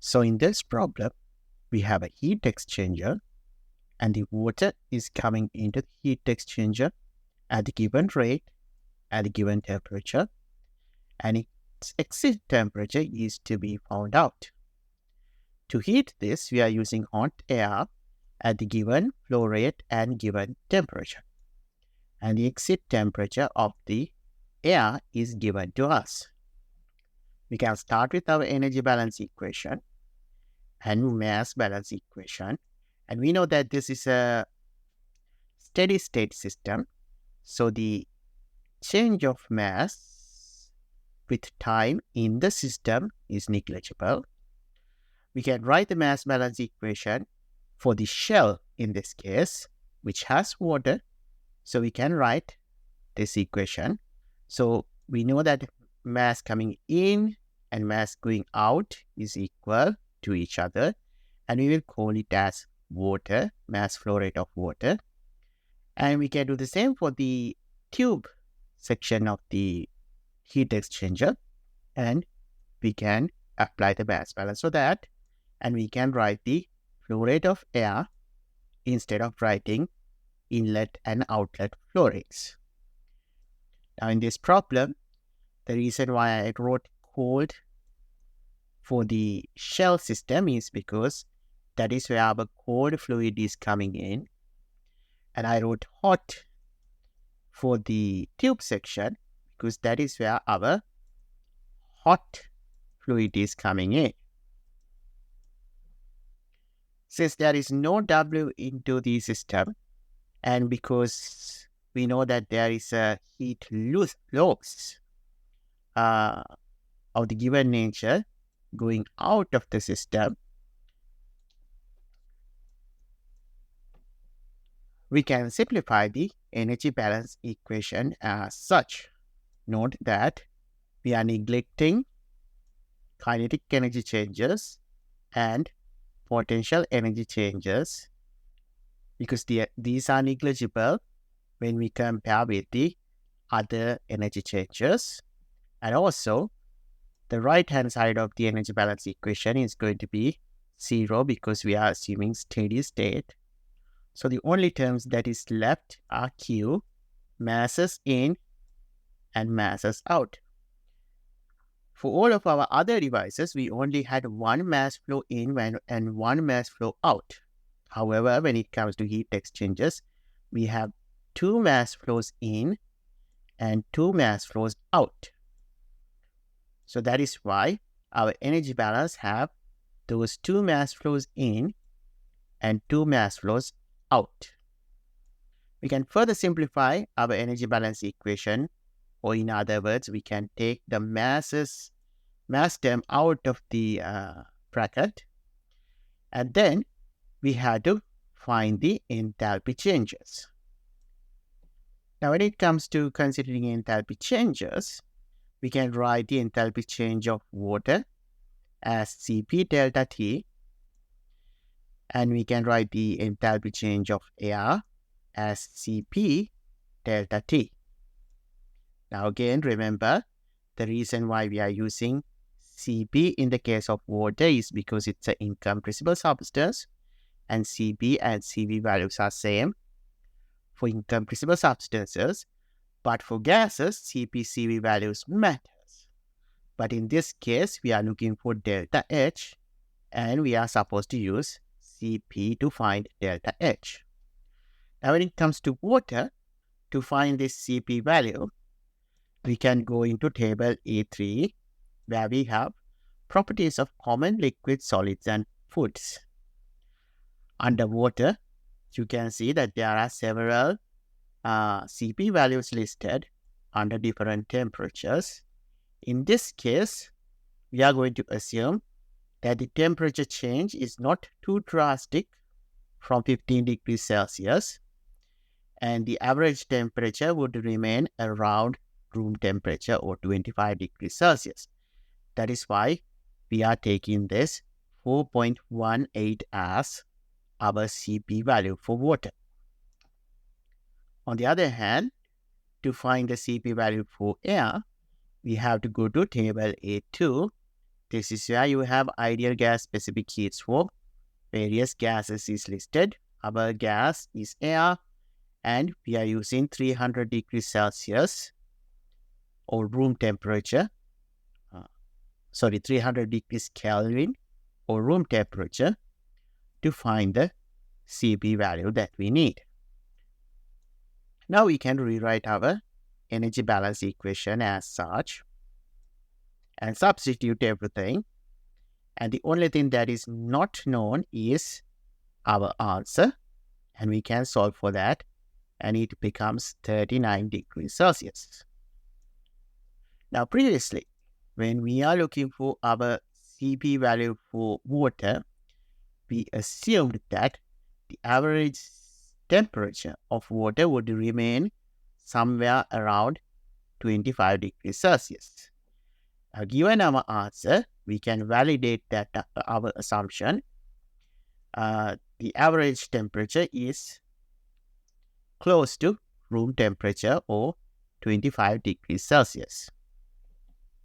So in this problem, we have a heat exchanger and the water is coming into the heat exchanger at the given rate, at the given temperature, and its exit temperature is to be found out. To heat this, we are using hot air at the given flow rate and given temperature. And the exit temperature of the air is given to us. We can start with our energy balance equation and mass balance equation. And we know that this is a steady state system. So the change of mass with time in the system is negligible. We can write the mass balance equation for the shell in this case, which has water. So we can write this equation. So we know that mass coming in and mass going out is equal to each other. And we will call it as water, mass flow rate of water. And we can do the same for the tube section of the heat exchanger. And we can apply the mass balance for that. And we can write the flow rate of air instead of writing inlet and outlet flow rates. Now in this problem, the reason why I wrote cold for the shell system is because that is where our cold fluid is coming in. And I wrote hot for the tube section because that is where our hot fluid is coming in. Since there is no W into the system, and because we know that there is a heat loss of the given nature going out of the system, we can simplify the energy balance equation as such. Note that we are neglecting kinetic energy changes and potential energy changes because these are negligible when we compare with the other energy changes. And also, the right-hand side of the energy balance equation is going to be 0 because we are assuming steady state. So the only terms that is left are Q, masses in and masses out. For all of our other devices, we only had one mass flow in and one mass flow out. However, when it comes to heat exchangers, we have two mass flows in and two mass flows out. So that is why our energy balance have those two mass flows in and two mass flows out. We can further simplify our energy balance equation, or in other words, we can take the mass term out of the bracket, and then we have to find the enthalpy changes. Now, when it comes to considering enthalpy changes, we can write the enthalpy change of water as Cp delta T, and we can write the enthalpy change of air as Cp delta T. Now again, remember, the reason why we are using Cp in the case of water is because it's an incompressible substance, and Cp and Cv values are same for incompressible substances, but for gases, Cp-Cv values matters. But in this case, we are looking for delta H, and we are supposed to use Cp to find delta H. Now when it comes to water, to find this Cp value, we can go into table A3, where we have properties of common liquids, solids, and fluids. Under water, you can see that there are several Cp values listed under different temperatures. In this case, we are going to assume that the temperature change is not too drastic from 15 degrees Celsius, and the average temperature would remain around room temperature or 25 degrees Celsius. That is why we are taking this 4.18 as our Cp value for water. On the other hand, to find the Cp value for air, we have to go to table A2. this is where you have ideal gas specific heat for various gases is listed. Our gas is air, and we are using 300 degrees Celsius or room temperature. 300 degrees Kelvin or room temperature to find the Cp value that we need. Now we can rewrite our energy balance equation as such and substitute everything. And the only thing that is not known is our answer. And we can solve for that. And it becomes 39 degrees Celsius. Now previously, when we are looking for our Cp value for water, we assumed that the average temperature of water would remain somewhere around 25 degrees Celsius. Now, given our answer, we can validate that our assumption. The average temperature is close to room temperature or 25 degrees Celsius.